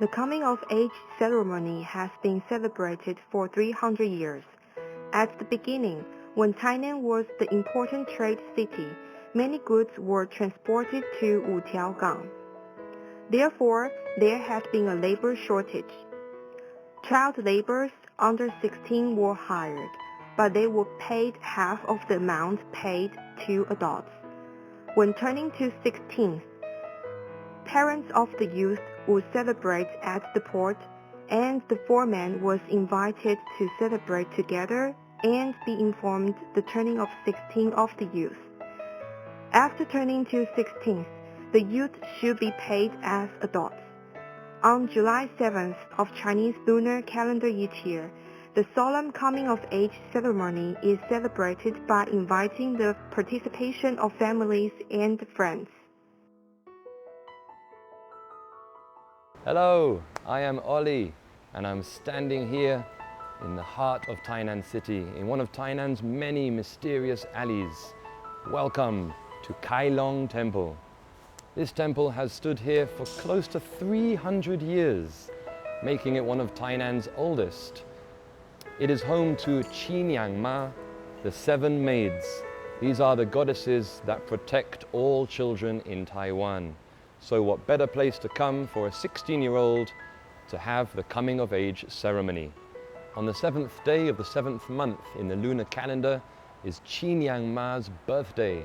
The coming-of-age ceremony has been celebrated for 300 years. At the beginning, when Tainan was the important trade city, many goods were transported to Wutiaogang. Therefore, there had been a labor shortage. Child laborers under 16 were hired, but they were paid half of the amount paid to adults. When turning to 16, parents of the youth would celebrate at the port, and the foreman was invited to celebrate together and be informed the turning of 16 of the youth. After turning to 16, the youth should be paid as adults. On July 7th of Chinese lunar calendar each year, the solemn coming-of-age ceremony is celebrated by inviting the participation of families and friends. Hello, I am Ollie, and I'm standing here in the heart of Tainan City, in one of Tainan's many mysterious alleys. Welcome to Kailong Temple. This temple has stood here for close to 300 years, making it one of Tainan's oldest. It is home to Qiniang Ma, the seven maids. These are the goddesses that protect all children in Taiwan. So what better place to come for a 16-year-old to have the coming-of-age ceremony. On the 7th day of the 7th month in the lunar calendar is Qiniang Ma's birthday.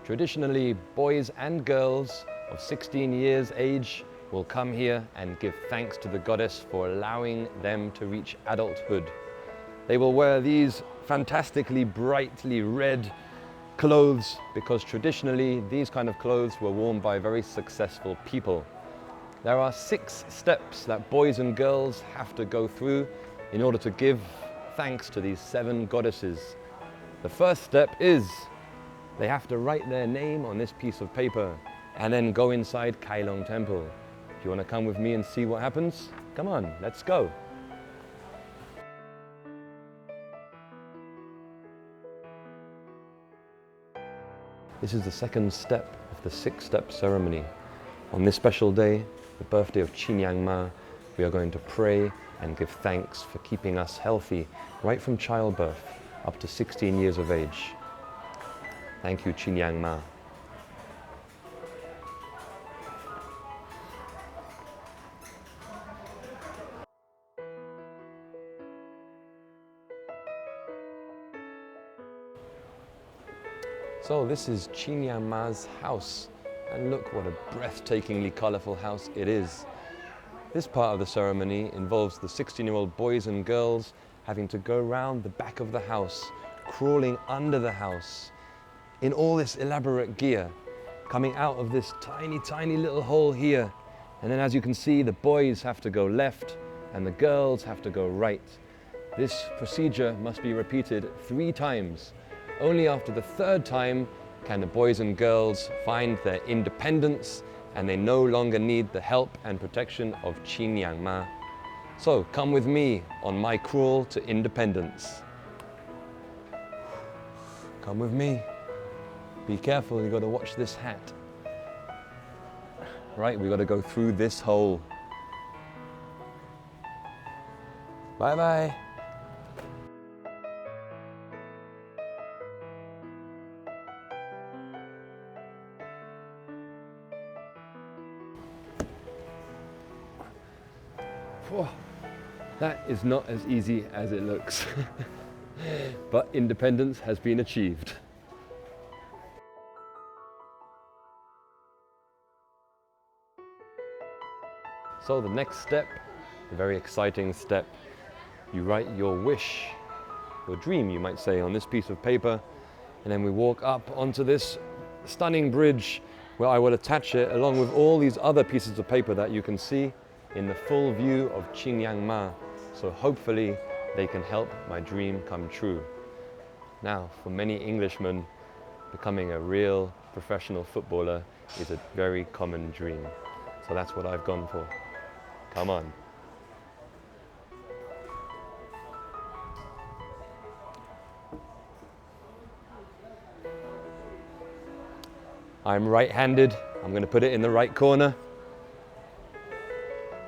Traditionally, boys and girls of 16 years age will come here and give thanks to the goddess for allowing them to reach adulthood. They will wear these fantastically brightly red clothes because traditionally these kind of clothes were worn by very successful people. There are 6 steps that boys and girls have to go through in order to give thanks to these 7 goddesses. The first step is they have to write their name on this piece of paper and then go inside Kailong Temple. If you want to come with me and see what happens, come on, let's go. This is the second step of the 6-step ceremony. On this special day, the birthday of Qiniang Ma, we are going to pray and give thanks for keeping us healthy right from childbirth up to 16 years of age. Thank you, Qiniang Ma. So this is Qiniang Ma's house, and look what a breathtakingly colourful house it is. This part of the ceremony involves the 16-year-old boys and girls having to go round the back of the house, crawling under the house, in all this elaborate gear, coming out of this tiny little hole here. And then as you can see, the boys have to go left and the girls have to go right. This procedure must be repeated 3 times. Only after the 3rd time can the boys and girls find their independence and they no longer need the help and protection of Qiniang Ma. So come with me on my crawl to independence. Come with me. Be careful, you've got to watch this hat. Right, we've got to go through this hole. Bye-bye. Whoa, that is not as easy as it looks. But independence has been achieved. So the next step, a very exciting step, you write your wish, your dream you might say, on this piece of paper, and then we walk up onto this stunning bridge where I will attach it along with all these other pieces of paper that you can see in the full view of Qiniang Ma. So hopefully they can help my dream come true. Now, for many Englishmen, becoming a real professional footballer is a very common dream. So that's what I've gone for. Come on. I'm right-handed. I'm going to put it in the right corner.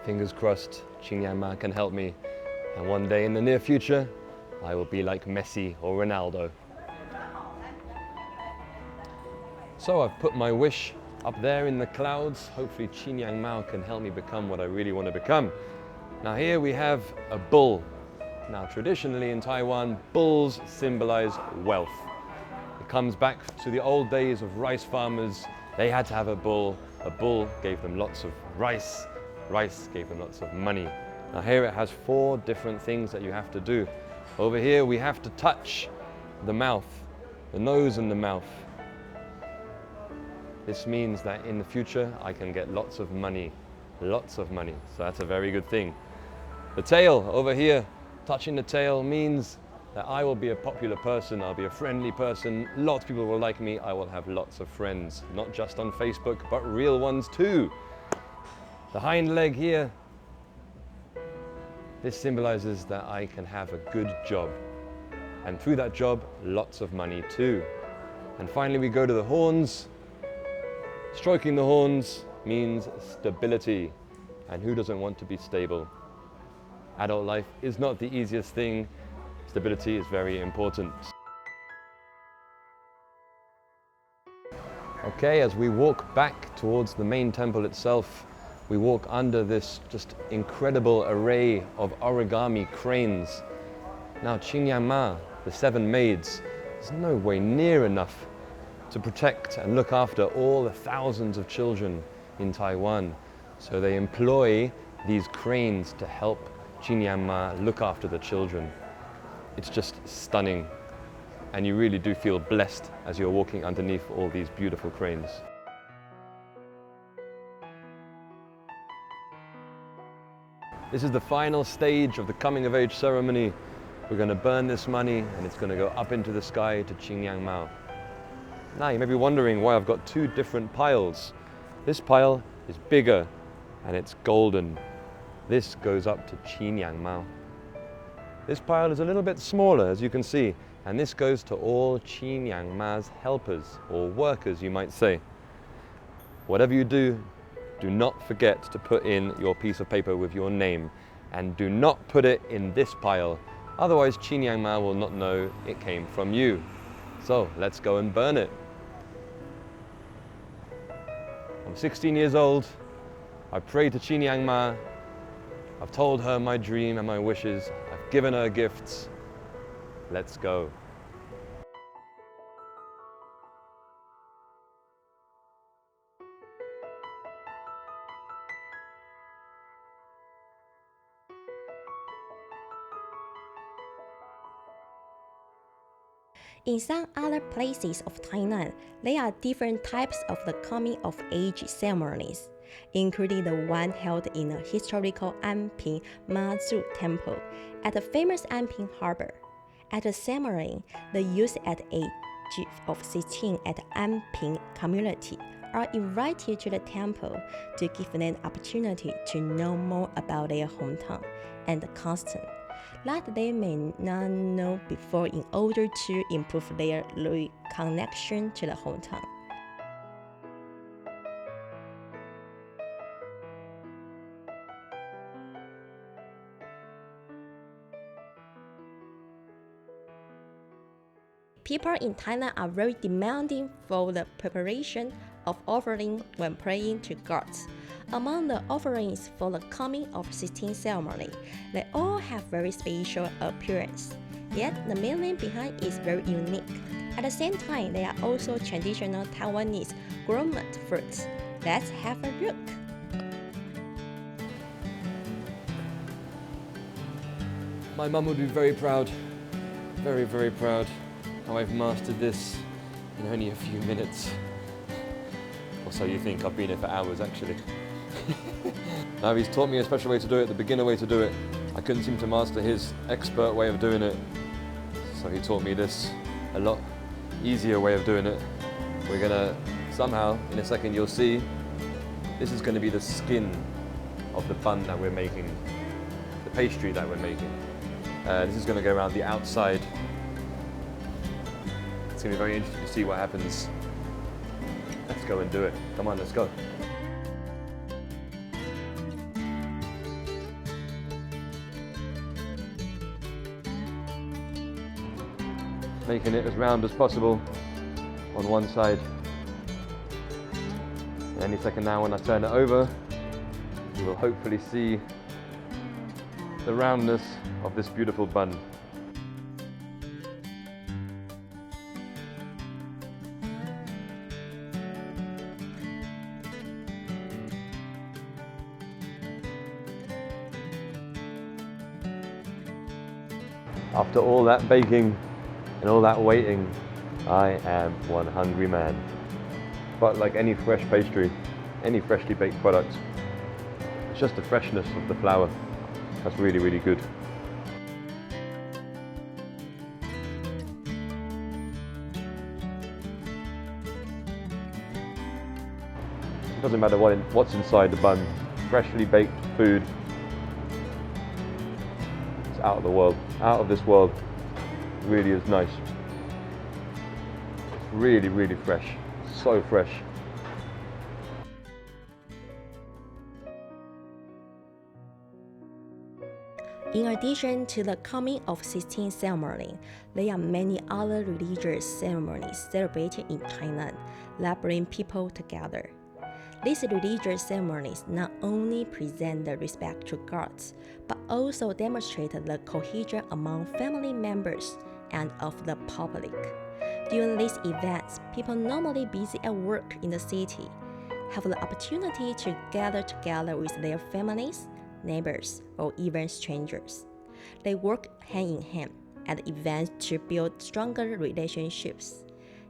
Fingers crossed, Qingyang Ma can help me. And one day in the near future, I will be like Messi or Ronaldo. So I've put my wish up there in the clouds. Hopefully Qingyang Ma can help me become what I really want to become. Now here we have a bull. Now traditionally in Taiwan, bulls symbolize wealth. It comes back to the old days of rice farmers. They had to have a bull. A bull gave them lots of rice. Rice gave them lots of money. Now here it has 4 different things that you have to do. Over here we have to touch the mouth, the nose and the mouth. This means that in the future I can get lots of money. So that's a very good thing. The tail over here, touching the tail means that I will be a popular person, I'll be a friendly person, lots of people will like me, I will have lots of friends, not just on Facebook, but real ones too. The hind leg here, this symbolizes that I can have a good job. And through that job, lots of money too. And finally we go to the horns. Stroking the horns means stability. And who doesn't want to be stable? Adult life is not the easiest thing. Stability is very important. Okay, as we walk back towards the main temple itself, we walk under this just incredible array of origami cranes. Now Qingyang Ma, the 7 maids, is no way near enough to protect and look after all the thousands of children in Taiwan. So they employ these cranes to help Qingyang Ma look after the children. It's just stunning. And you really do feel blessed as you're walking underneath all these beautiful cranes. This is the final stage of the coming of age ceremony. We're going to burn this money and it's going to go up into the sky to Qingyang Ma. Now you may be wondering why I've got 2 different piles. This pile is bigger and it's golden. This goes up to Qingyang Ma. This pile is a little bit smaller, as you can see, and this goes to all Qingyang Ma's helpers, or workers you might say. Whatever you do, do not forget to put in your piece of paper with your name, and do not put it in this pile, otherwise Qingyang Ma will not know it came from you. So let's go and burn it. I'm 16 years old. I prayed to Qingyang Ma. I've told her my dream and my wishes. I've given her gifts. Let's go. In some other places of Tainan, there are different types of the coming-of-age ceremonies, including the one held in the historical Anping Mazu Temple at the famous Anping Harbor. At the ceremony, the youth at the age of 16 at the Anping community are invited to the temple to give them the opportunity to know more about their hometown and the custom that they may not know before in order to improve their reconnection to the hometown. People in Thailand are very demanding for the preparation of offering when praying to gods. Among the offerings for the coming of 16 ceremony, they all have very special appearance. Yet the meaning behind is very unique. At the same time, they are also traditional Taiwanese gourmet fruits. Let's have a look. My mum would be very proud, very, very proud how I've mastered this in only a few minutes. Or so you think. I've been here for hours actually. Now he's taught me a special way to do it, the beginner way to do it. I couldn't seem to master his expert way of doing it. So he taught me this a lot easier way of doing it. We're gonna somehow, in a second you'll see, this is gonna be the skin of the bun that we're making, the pastry that we're making. This is gonna go around the outside. It's gonna be very interesting to see what happens. Let's go and do it. Come on, let's go. making it as round as possible on one side. Any second now when I turn it over, you will hopefully see the roundness of this beautiful bun. After all that baking and all that waiting, I am one hungry man. But like any fresh pastry, any freshly baked product, it's just the freshness of the flour that's really, really good. It doesn't matter what's inside the bun, freshly baked food, it's out of the world, out of this world. It really is nice. It's really, really fresh, so fresh. In addition to the coming of 16 ceremony, there are many other religious ceremonies celebrated in Tainan that bring people together. These religious ceremonies not only present the respect to gods, but also demonstrate the cohesion among family members and of the public. During these events, people normally busy at work in the city have the opportunity to gather together with their families, neighbors, or even strangers. They work hand in hand at events to build stronger relationships.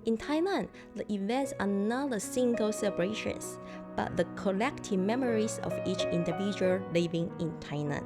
In Tainan, the events are not the single celebrations, but the collective memories of each individual living in Tainan.